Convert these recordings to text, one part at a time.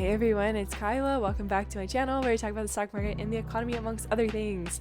Hey everyone, it's Kyla. Welcome back to my channel where I talk about the stock market and the economy amongst other things.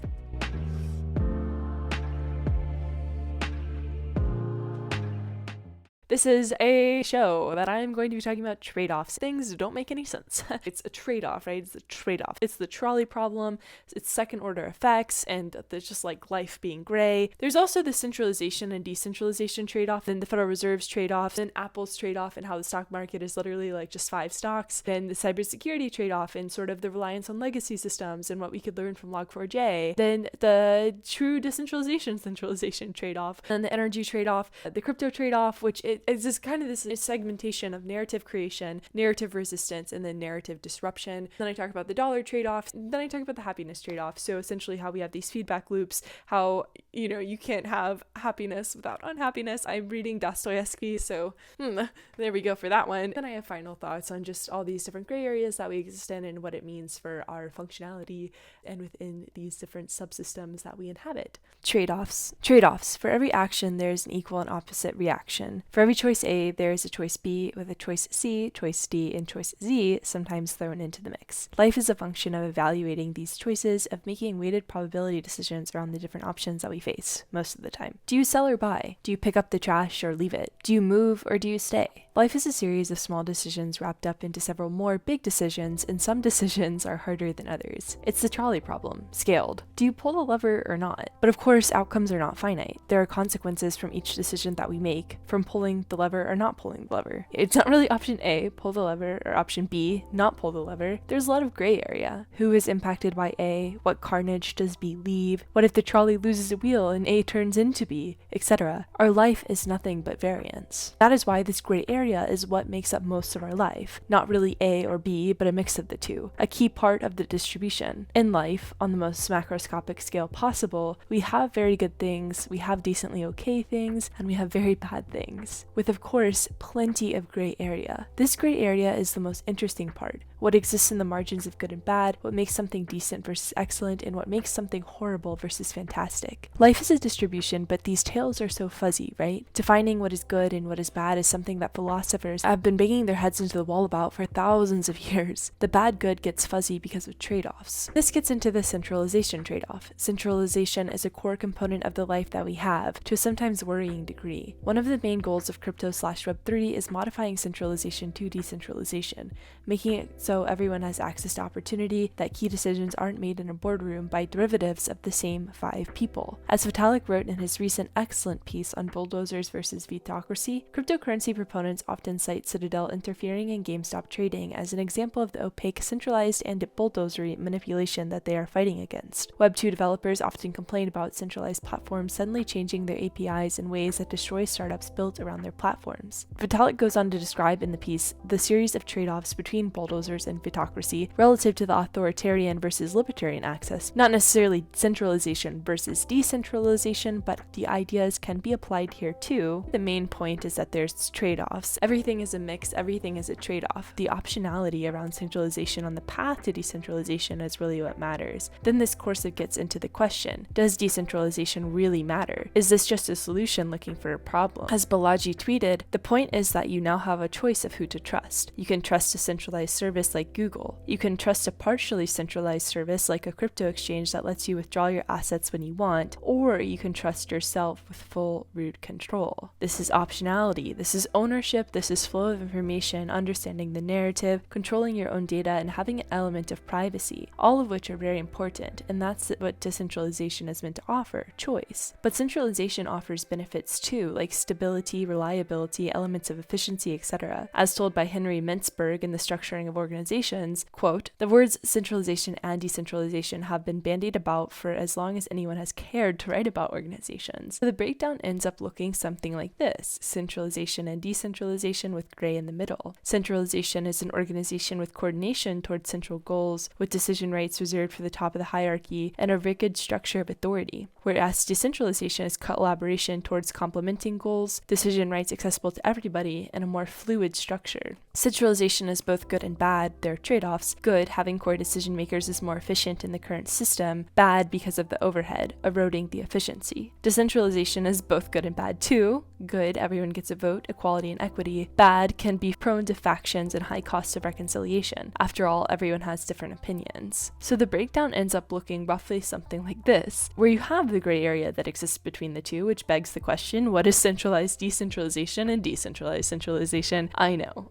This is a show that I'm going to be talking about trade-offs. Things that don't make any sense. It's a trade-off, right? It's a trade-off. It's the trolley problem, it's second order effects, and there's just like life being gray. There's also the centralization and decentralization trade-off, then the Federal Reserve's trade-off, then Apple's trade-off and how the stock market is literally like just 5 stocks, then the cybersecurity trade-off and sort of the reliance on legacy systems and what we could learn from Log4j, then the true decentralization centralization trade-off, then the energy trade-off, the crypto trade-off, which it's just kind of this segmentation of narrative creation, narrative resistance, and then narrative disruption. Then I talk about the dollar trade-off. Then I talk about the happiness trade-off. So essentially how we have these feedback loops, how, you can't have happiness without unhappiness. I'm reading Dostoevsky, so there we go for that one. Then I have final thoughts on just all these different gray areas that we exist in and what it means for our functionality and within these different subsystems that we inhabit. Trade-offs. Trade-offs. For every action, there's an equal and opposite reaction. For every choice A, there is a choice B with a choice C, choice D, and choice Z sometimes thrown into the mix. Life is a function of evaluating these choices, of making weighted probability decisions around the different options that we face most of the time. Do you sell or buy? Do you pick up the trash or leave it? Do you move or do you stay? Life is a series of small decisions wrapped up into several more big decisions, and some decisions are harder than others. It's the trolley problem, scaled. Do you pull the lever or not? But of course, outcomes are not finite. There are consequences from each decision that we make, from pulling the lever or not pulling the lever. It's not really option A, pull the lever, or option B, not pull the lever. There's a lot of gray area. Who is impacted by A? What carnage does B leave? What if the trolley loses a wheel and A turns into B, etc.? Our life is nothing but variance. That is why this gray area is what makes up most of our life. Not really A or B, but a mix of the two. A key part of the distribution. In life, on the most macroscopic scale possible, we have very good things, we have decently okay things, and we have very bad things. With, of course, plenty of gray area. This gray area is the most interesting part. What exists in the margins of good and bad, what makes something decent versus excellent, and what makes something horrible versus fantastic. Life is a distribution, but these tails are so fuzzy, right? Defining what is good and what is bad is something that philosophers have been banging their heads into the wall about for thousands of years. The bad good gets fuzzy because of trade-offs. This gets into the centralization trade-off. Centralization is a core component of the life that we have, to a sometimes worrying degree. One of the main goals of crypto/Web3 is modifying centralization to decentralization, making it so everyone has access to opportunity, that key decisions aren't made in a boardroom by derivatives of the same 5 people. As Vitalik wrote in his recent excellent piece on bulldozers versus vetocracy, cryptocurrency proponents often cite Citadel interfering in GameStop trading as an example of the opaque, centralized, and bulldozery manipulation that they are fighting against. Web2 developers often complain about centralized platforms suddenly changing their APIs in ways that destroy startups built around their platforms. Vitalik goes on to describe in the piece the series of trade-offs between bulldozers and vetocracy relative to the authoritarian versus libertarian axis. Not necessarily centralization versus decentralization, but the ideas can be applied here too. The main point is that there's trade-offs. Everything is a mix, everything is a trade-off. The optionality around centralization on the path to decentralization is really what matters. Then this course gets into the question, does decentralization really matter? Is this just a solution looking for a problem? As Balaji tweeted, the point is that you now have a choice of who to trust. You can trust a centralized service like Google. You can trust a partially centralized service like a crypto exchange that lets you withdraw your assets when you want, or you can trust yourself with full root control. This is optionality, this is ownership, this is flow of information, understanding the narrative, controlling your own data, and having an element of privacy, all of which are very important, and that's what decentralization is meant to offer, choice. But centralization offers benefits too, like stability, reliability, elements of efficiency, etc. As told by Henry Mintzberg in The Structuring of Organizations, quote, "The words centralization and decentralization have been bandied about for as long as anyone has cared to write about organizations." So the breakdown ends up looking something like this: centralization and decentralization with gray in the middle. Centralization is an organization with coordination towards central goals, with decision rights reserved for the top of the hierarchy and a rigid structure of authority, whereas decentralization is collaboration towards complementing goals, decision rights accessible to everybody, and a more fluid structure. Centralization is both good and bad. There are trade-offs. Good, having core decision makers is more efficient in the current system. Bad because of the overhead, eroding the efficiency. Decentralization is both good and bad too. Good, everyone gets a vote, equality and equity. equity. Bad can be prone to factions and high costs of reconciliation. After all, everyone has different opinions. So the breakdown ends up looking roughly something like this, where you have the gray area that exists between the two, which begs the question, what is centralized decentralization and decentralized centralization? I know.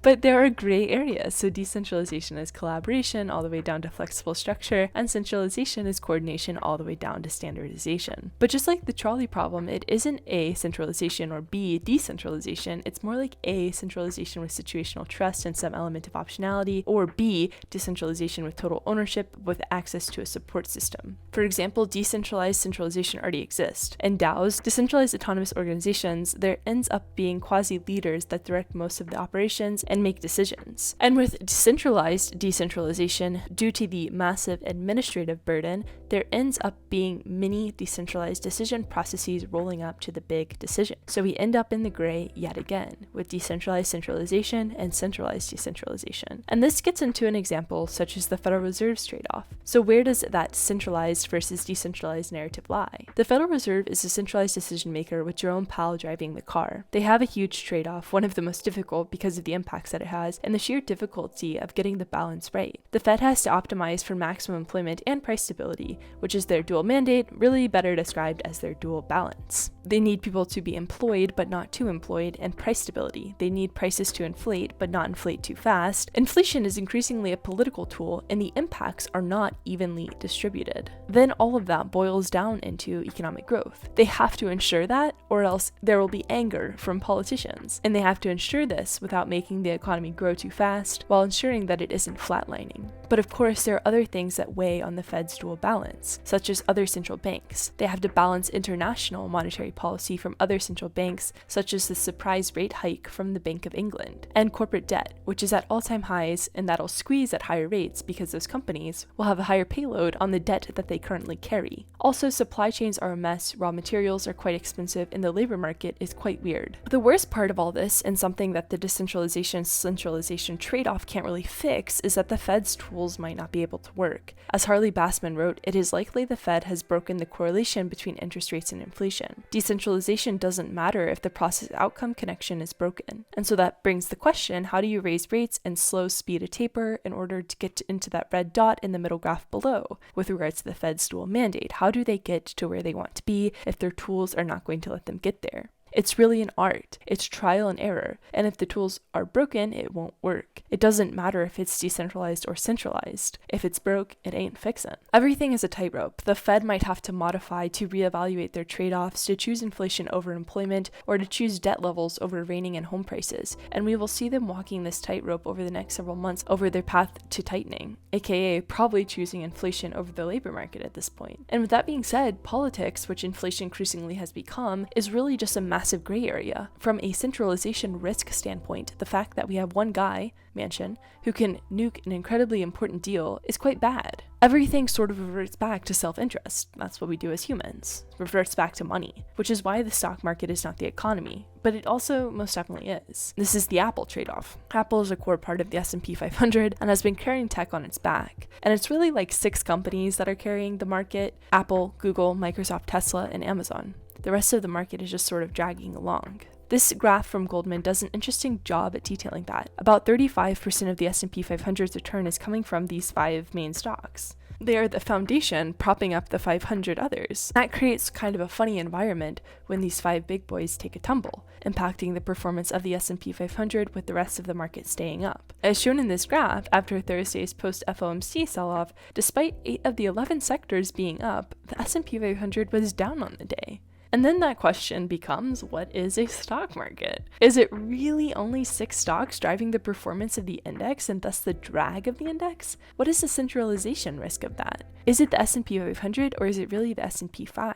But there are gray areas. So decentralization is collaboration all the way down to flexible structure, and centralization is coordination all the way down to standardization. But just like the trolley problem, it isn't A, centralization, or B, decentralization. It's more like A, centralization with situational trust and some element of optionality, or B, decentralization with total ownership with access to a support system. For example, decentralized centralization already exists. In DAOs, decentralized autonomous organizations, there ends up being quasi-leaders that direct most of the operations and make decisions. And with decentralized decentralization, due to the massive administrative burden, there ends up being mini decentralized decision processes rolling up to the big decision. So we end up in the gray yet again, with decentralized centralization and centralized decentralization. And this gets into an example such as the Federal Reserve's trade-off. So where does that centralized versus decentralized narrative lie? The Federal Reserve is a centralized decision maker with Jerome Powell driving the car. They have a huge trade-off, one of the most difficult because of the impacts that it has and the sheer difficulty of getting the balance right. The Fed has to optimize for maximum employment and price stability, which is their dual mandate, really better described as their dual balance. They need people to be employed but not too employed, and price stability. They need prices to inflate but not inflate too fast. Inflation is increasingly a political tool and the impacts are not evenly distributed. Then all of that boils down into economic growth. They have to ensure that, or else there will be anger from politicians. And they have to ensure this without making the economy grow too fast while ensuring that it isn't flatlining. But of course, there are other things that weigh on the Fed's dual balance, such as other central banks. They have to balance international monetary policy from other central banks, such as the surprise rate hike from the Bank of England, and corporate debt, which is at all-time highs, and that'll squeeze at higher rates because those companies will have a higher payload on the debt that they currently carry. Also, supply chains are a mess, raw materials are quite expensive, and the labor market is quite weird. But the worst part of all this, and something that the decentralization-centralization trade-off can't really fix, is that the Fed's tools might not be able to work. As Harley Bassman wrote, it is likely the Fed has broken the correlation between interest rates and inflation. Decentralization doesn't matter if the process outcome connection is broken. And so that brings the question, how do you raise rates and slow speed a taper in order to get into that red dot in the middle graph below with regards to the Fed's dual mandate? How do they get to where they want to be if their tools are not going to let them get there? It's really an art. It's trial and error. And if the tools are broken, it won't work. It doesn't matter if it's decentralized or centralized. If it's broke, it ain't fixin'. Everything is a tightrope. The Fed might have to modify to reevaluate their trade-offs, to choose inflation over employment, or to choose debt levels over reigning in home prices. And we will see them walking this tightrope over the next several months over their path to tightening, aka probably choosing inflation over the labor market at this point. And with that being said, politics, which inflation increasingly has become, is really just a massive gray area. From a centralization risk standpoint, the fact that we have one guy, Manchin, who can nuke an incredibly important deal is quite bad. Everything sort of reverts back to self-interest. That's what we do as humans. Reverts back to money, which is why the stock market is not the economy, but it also most definitely is. This is the Apple trade-off. Apple is a core part of the S&P 500 and has been carrying tech on its back. And it's really like 6 companies that are carrying the market: Apple, Google, Microsoft, Tesla, and Amazon. The rest of the market is just sort of dragging along. This graph from Goldman does an interesting job at detailing that. About 35% of the S&P 500's return is coming from these 5 main stocks. They are the foundation propping up the 500 others. That creates kind of a funny environment when these 5 big boys take a tumble, impacting the performance of the S&P 500 with the rest of the market staying up. As shown in this graph, after Thursday's post-FOMC sell-off, despite 8 of the 11 sectors being up, the S&P 500 was down on the day. And then that question becomes, what is a stock market? Is it really only 6 stocks driving the performance of the index and thus the drag of the index? What is the centralization risk of that? Is it the S&P 500 or is it really the S&P 5?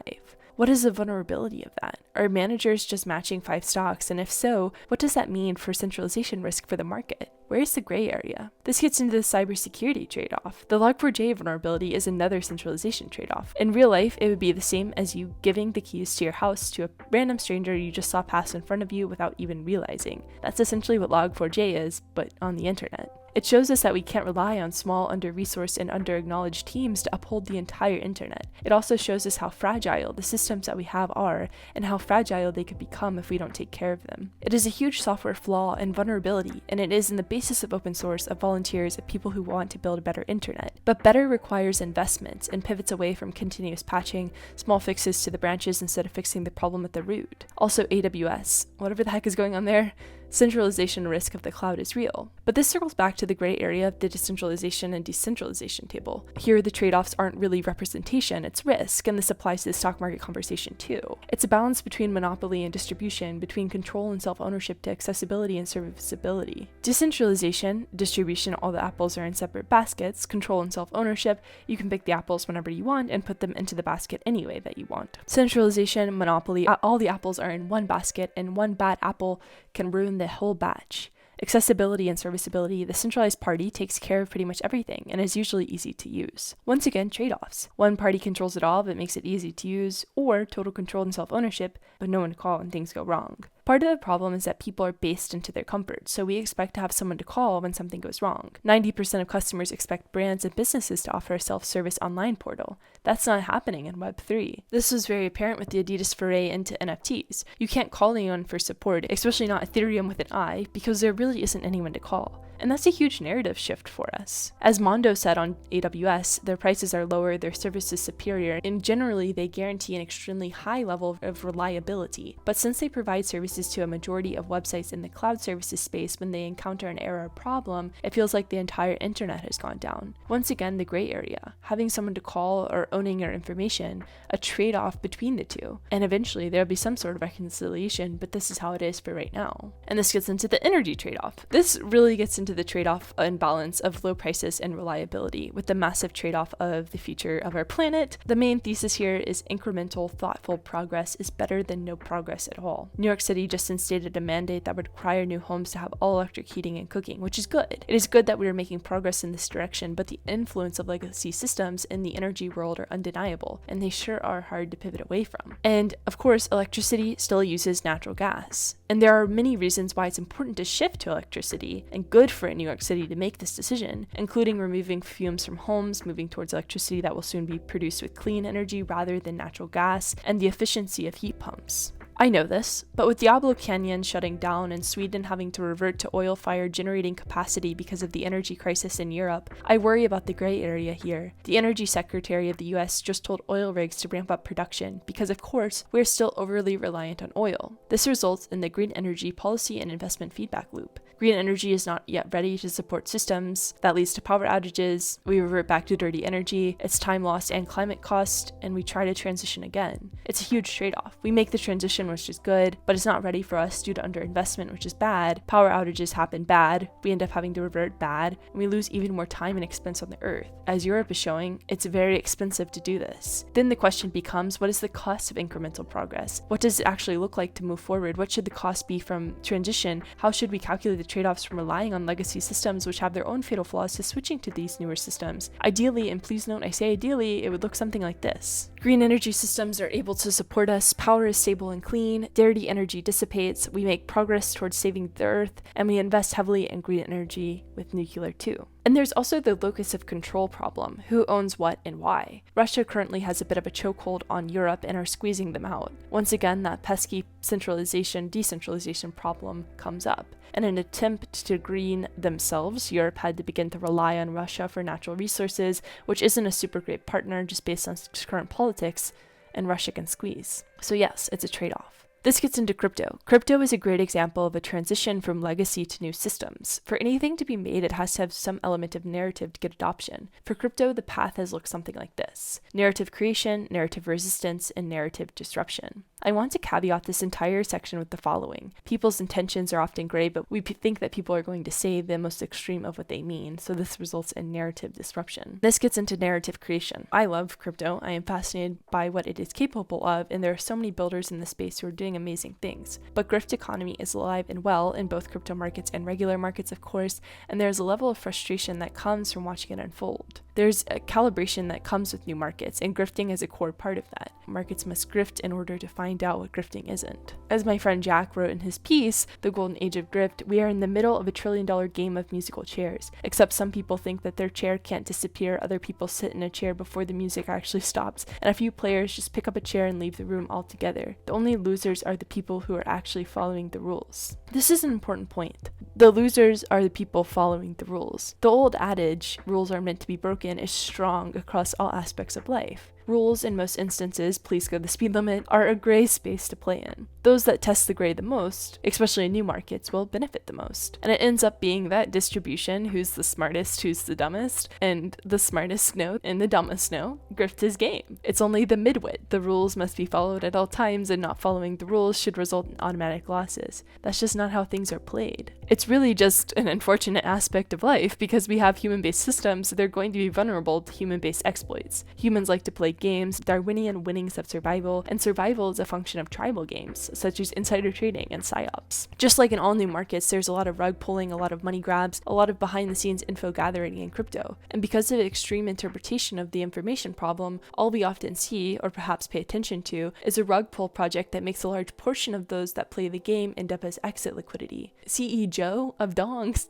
What is the vulnerability of that? Are managers just matching 5 stocks? And if so, what does that mean for centralization risk for the market? Where's the gray area? This gets into the cybersecurity trade-off. The Log4j vulnerability is another centralization trade-off. In real life, it would be the same as you giving the keys to your house to a random stranger you just saw pass in front of you without even realizing. That's essentially what Log4j is, but on the internet. It shows us that we can't rely on small, under-resourced, and under-acknowledged teams to uphold the entire internet. It also shows us how fragile the systems that we have are, and how fragile they could become if we don't take care of them. It is a huge software flaw and vulnerability, and it is in the basis of open source of volunteers of people who want to build a better internet. But better requires investments and pivots away from continuous patching, small fixes to the branches instead of fixing the problem at the root. Also AWS, whatever the heck is going on there. Centralization risk of the cloud is real. But this circles back to the gray area of the decentralization and decentralization table. Here, the trade-offs aren't really representation, it's risk, and this applies to the stock market conversation too. It's a balance between monopoly and distribution, between control and self-ownership to accessibility and serviceability. Decentralization, distribution, all the apples are in separate baskets. Control and self-ownership, you can pick the apples whenever you want and put them into the basket anyway that you want. Centralization, monopoly, all the apples are in one basket, and one bad apple can ruin the whole batch. Accessibility and serviceability, the centralized party takes care of pretty much everything and is usually easy to use. Once again, trade-offs. One party controls it all but makes it easy to use, or total control and self-ownership, but no one to call when things go wrong. Part of the problem is that people are based into their comfort, so we expect to have someone to call when something goes wrong. 90% of customers expect brands and businesses to offer a self-service online portal. That's not happening in Web3. This was very apparent with the Adidas foray into NFTs. You can't call anyone for support, especially not Ethereum with an I, because there really isn't anyone to call. And that's a huge narrative shift for us. As Mondo said on AWS, their prices are lower, their service is superior, and generally they guarantee an extremely high level of reliability. But since they provide services to a majority of websites in the cloud services space, when they encounter an error or problem, it feels like the entire internet has gone down. Once again, the gray area, having someone to call or owning your information, a trade-off between the two. And eventually there'll be some sort of reconciliation, but this is how it is for right now. And this gets into the energy trade-off. This really gets into the trade-off and balance of low prices and reliability, with the massive trade-off of the future of our planet. The main thesis here is incremental, thoughtful progress is better than no progress at all. New York City just instated a mandate that would require new homes to have all electric heating and cooking, which is good. It is good that we are making progress in this direction, but the influence of legacy systems in the energy world are undeniable, and they sure are hard to pivot away from. And of course, electricity still uses natural gas. And there are many reasons why it's important to shift to electricity, and good for New York City to make this decision, including removing fumes from homes, moving towards electricity that will soon be produced with clean energy rather than natural gas, and the efficiency of heat pumps. I know this, but with Diablo Canyon shutting down and Sweden having to revert to oil-fired generating capacity because of the energy crisis in Europe, I worry about the gray area here. The Energy Secretary of the US just told oil rigs to ramp up production because, of course, we're still overly reliant on oil. This results in the green energy policy and investment feedback loop. Green energy is not yet ready to support systems. That leads to power outages. We revert back to dirty energy. It's time lost and climate cost, and we try to transition again. It's a huge trade-off. We make the transition, which is good, but it's not ready for us due to underinvestment, which is bad. Power outages happen bad. We end up having to revert bad, and we lose even more time and expense on the earth. As Europe is showing, it's very expensive to do this. Then the question becomes, what is the cost of incremental progress? What does it actually look like to move forward? What should the cost be from transition? How should we calculate the trade-offs from relying on legacy systems which have their own fatal flaws to switching to these newer systems? Ideally, and please note I say ideally, it would look something like this. Green energy systems are able to support us, power is stable and clean, dirty energy dissipates, we make progress towards saving the earth, and we invest heavily in green energy with nuclear too. And there's also the locus of control problem. Who owns what and why? Russia currently has a bit of a chokehold on Europe and are squeezing them out. Once again, that pesky centralization-decentralization problem comes up. In an attempt to green themselves, Europe had to begin to rely on Russia for natural resources, which isn't a super great partner just based on current politics, and Russia can squeeze. So yes, it's a trade-off. This gets into crypto. Crypto is a great example of a transition from legacy to new systems. For anything to be made, it has to have some element of narrative to get adoption. For crypto, the path has looked something like this: narrative creation, narrative resistance, and narrative disruption. I want to caveat this entire section with the following. People's intentions are often gray, but we think that people are going to say the most extreme of what they mean, so this results in narrative disruption. This gets into narrative creation. I love crypto. I am fascinated by what it is capable of, and there are so many builders in the space who are doing amazing things. But grift economy is alive and well in both crypto markets and regular markets, of course, and there's a level of frustration that comes from watching it unfold. There's a calibration that comes with new markets, and grifting is a core part of that. Markets must grift in order to find out what grifting isn't. As my friend Jack wrote in his piece, The Golden Age of Grift, we are in the middle of a $1 trillion game of musical chairs, except some people think that their chair can't disappear, other people sit in a chair before the music actually stops, and a few players just pick up a chair and leave the room altogether. The only losers are the people who are actually following the rules. This is an important point. The losers are the people following the rules. The old adage, rules are meant to be broken, is strong across all aspects of life. Rules, in most instances, please go the speed limit, are a gray space to play in. Those that test the gray the most, especially in new markets, will benefit the most. And it ends up being that distribution, who's the smartest, who's the dumbest, and the smartest know and the dumbest know, grift is game. It's only the midwit. The rules must be followed at all times, and not following the rules should result in automatic losses. That's just not how things are played. It's really just an unfortunate aspect of life, because we have human-based systems, so they're going to be vulnerable to human-based exploits. Humans like to play games, Darwinian winnings of survival, and survival is a function of tribal games, such as insider trading and psyops. Just like in all new markets, there's a lot of rug pulling, a lot of money grabs, a lot of behind-the-scenes info gathering in crypto. And because of extreme interpretation of the information problem, all we often see, or perhaps pay attention to, is a rug pull project that makes a large portion of those that play the game end up as exit liquidity. CE Joe of Dongs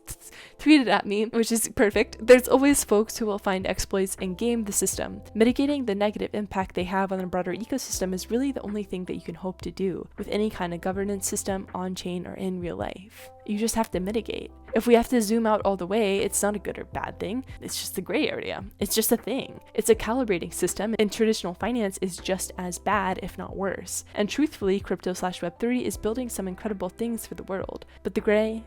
tweeted at me, which is perfect. There's always folks who will find exploits and game the system. Mitigating the negative impact they have on the broader ecosystem is really the only thing that you can hope to do with any kind of governance system on-chain or in real life. You just have to mitigate. If we have to zoom out all the way, it's not a good or bad thing. It's just a gray area. It's just a thing. It's a calibrating system, and traditional finance is just as bad, if not worse. And truthfully, crypto/Web3 is building some incredible things for the world. But the gray.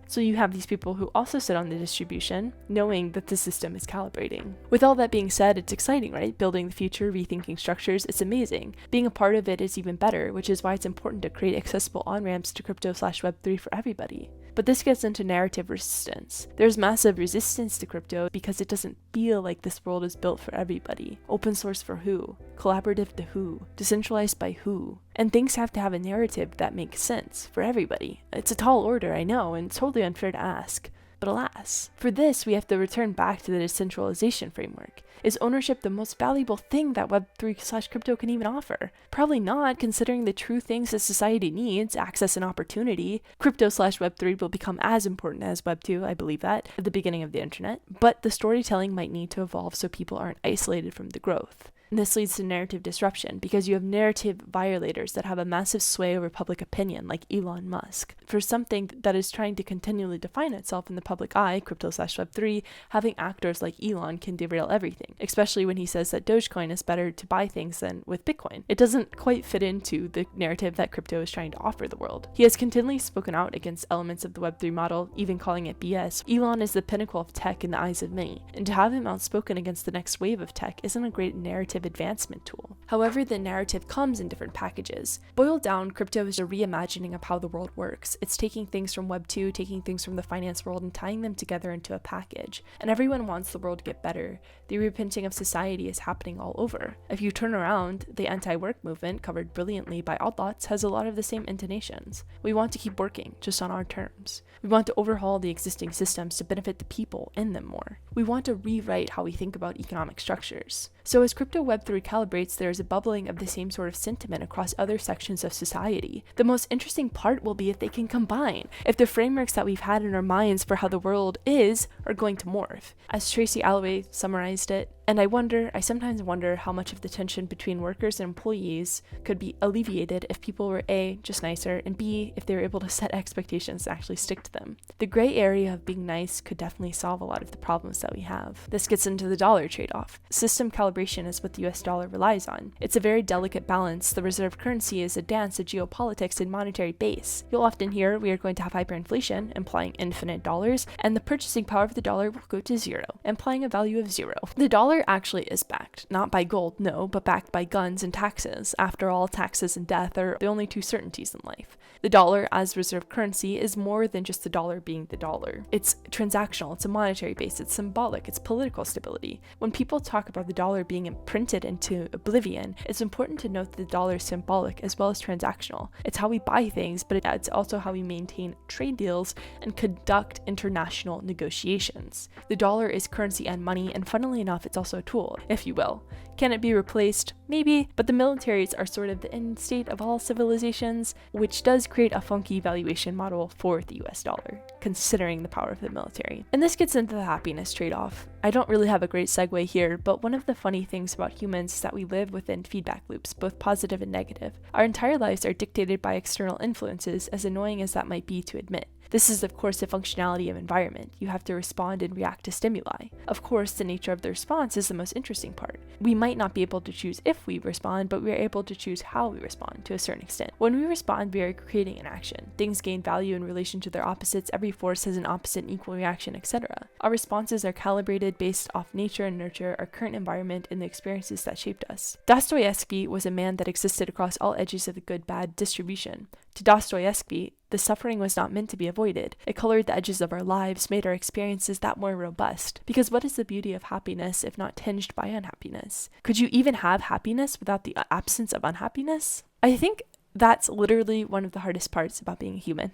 So you have these people who also sit on the distribution, knowing that the system is calibrating. With all that being said, it's exciting, right? Building the future, rethinking structures, it's amazing. Being a part of it is even better, which is why it's important to create accessible on-ramps to crypto/Web3 for everybody. But this gets into narrative resistance. There's massive resistance to crypto because it doesn't feel like this world is built for everybody. Open source for who? Collaborative to who? Decentralized by who? And things have to have a narrative that makes sense for everybody. It's a tall order, I know, and totally unfair to ask. But alas, for this we have to return back to the decentralization framework. Is ownership the most valuable thing that Web3/crypto can even offer? Probably not, considering the true things that society needs, access and opportunity. Crypto/Web3 will become as important as Web2, I believe that, at the beginning of the internet. But the storytelling might need to evolve so people aren't isolated from the growth. And this leads to narrative disruption, because you have narrative violators that have a massive sway over public opinion, like Elon Musk. For something that is trying to continually define itself in the public eye, crypto/Web3, having actors like Elon can derail everything, especially when he says that Dogecoin is better to buy things than with Bitcoin. It doesn't quite fit into the narrative that crypto is trying to offer the world. He has continually spoken out against elements of the Web3 model, even calling it BS. Elon is the pinnacle of tech in the eyes of many, and to have him outspoken against the next wave of tech isn't a great narrative advancement tool. However, the narrative comes in different packages. Boiled down, crypto is a reimagining of how the world works. It's taking things from Web 2, taking things from the finance world, and tying them together into a package. And everyone wants the world to get better. The repainting of society is happening all over. If you turn around, the anti-work movement, covered brilliantly by Outlots, has a lot of the same intonations. We want to keep working, just on our terms. We want to overhaul the existing systems to benefit the people in them more. We want to rewrite how we think about economic structures. So as crypto Web3 calibrates, there is a bubbling of the same sort of sentiment across other sections of society. The most interesting part will be if they can combine, if the frameworks that we've had in our minds for how the world is are going to morph. As Tracy Alloway summarized it, and I sometimes wonder how much of the tension between workers and employees could be alleviated if people were A, just nicer, and B, if they were able to set expectations and actually stick to them. The gray area of being nice could definitely solve a lot of the problems that we have. This gets into the dollar trade-off. System calibration is what the US dollar relies on. It's a very delicate balance. The reserve currency is a dance of geopolitics and monetary base. You'll often hear we are going to have hyperinflation, implying infinite dollars, and the purchasing power of the dollar will go to zero, implying a value of zero. The dollar dollar actually is backed, not by gold, no, but backed by guns and taxes. After all, taxes and death are the only two certainties in life. The dollar as reserve currency is more than just the dollar being the dollar. It's transactional, it's a monetary base, it's symbolic, it's political stability. When people talk about the dollar being imprinted into oblivion, it's important to note that the dollar is symbolic as well as transactional. It's how we buy things, but it's also how we maintain trade deals and conduct international negotiations. The dollar is currency and money, and funnily enough, it's also a tool, if you will. Can it be replaced? Maybe, but the militaries are sort of the end state of all civilizations, which does create a funky valuation model for the US dollar, considering the power of the military. And this gets into the happiness trade-off. I don't really have a great segue here, but one of the funny things about humans is that we live within feedback loops, both positive and negative. Our entire lives are dictated by external influences, as annoying as that might be to admit. This is, of course, the functionality of environment. You have to respond and react to stimuli. Of course, the nature of the response is the most interesting part. We might not be able to choose if we respond, but we are able to choose how we respond to a certain extent. When we respond, we are creating an action. Things gain value in relation to their opposites, every force has an opposite and equal reaction, etc. Our responses are calibrated based off nature and nurture, our current environment, and the experiences that shaped us. Dostoevsky was a man that existed across all edges of the good-bad distribution. To Dostoevsky, the suffering was not meant to be avoided. It colored the edges of our lives, made our experiences that more robust. Because what is the beauty of happiness if not tinged by unhappiness? Could you even have happiness without the absence of unhappiness? I think that's literally one of the hardest parts about being a human,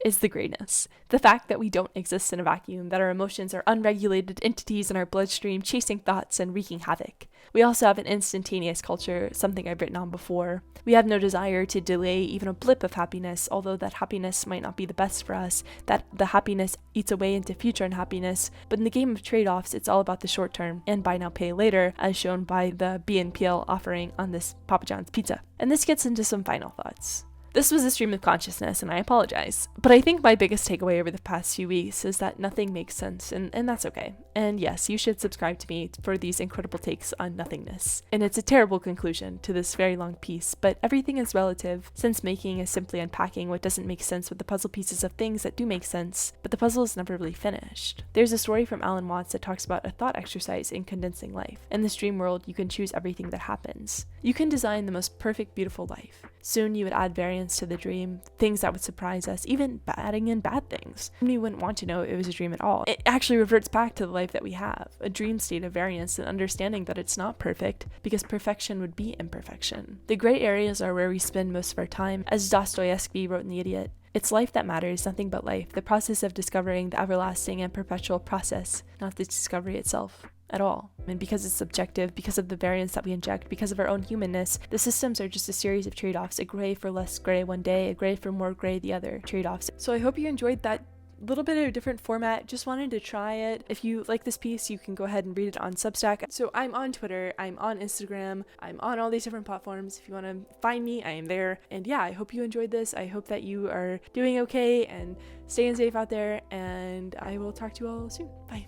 is the grayness. The fact that we don't exist in a vacuum, that our emotions are unregulated entities in our bloodstream, chasing thoughts and wreaking havoc. We also have an instantaneous culture, something I've written on before. We have no desire to delay even a blip of happiness, although that happiness might not be the best for us, that the happiness eats away into future unhappiness. But in the game of trade-offs, it's all about the short term, and buy now, pay later, as shown by the BNPL offering on this Papa John's pizza. And this gets into some final thoughts. This was a stream of consciousness, and I apologize. But I think my biggest takeaway over the past few weeks is that nothing makes sense, and that's okay. And yes, you should subscribe to me for these incredible takes on nothingness. And it's a terrible conclusion to this very long piece, but everything is relative. Sense making is simply unpacking what doesn't make sense with the puzzle pieces of things that do make sense, but the puzzle is never really finished. There's a story from Alan Watts that talks about a thought exercise in condensing life. In this dream world, you can choose everything that happens. You can design the most perfect, beautiful life. Soon you would add variance to the dream, things that would surprise us, even adding in bad things. We wouldn't want to know it was a dream at all. It actually reverts back to the life that we have, a dream state of variance and understanding that it's not perfect, because perfection would be imperfection. The gray areas are where we spend most of our time, as Dostoevsky wrote in The Idiot. It's life that matters, nothing but life, the process of discovering the everlasting and perpetual process, not the discovery itself at all. And because it's subjective, because of the variance that we inject, because of our own humanness, the systems are just a series of trade-offs, a gray for less gray one day, a gray for more gray the other, trade-offs. So I hope you enjoyed that little bit of a different format. Just wanted to try it. If you like this piece, you can go ahead and read it on Substack. So I'm on Twitter, I'm on Instagram, I'm on all these different platforms. If you want to find me, I am there. And yeah, I hope you enjoyed this. I hope that you are doing okay and staying safe out there, and I will talk to you all soon. Bye.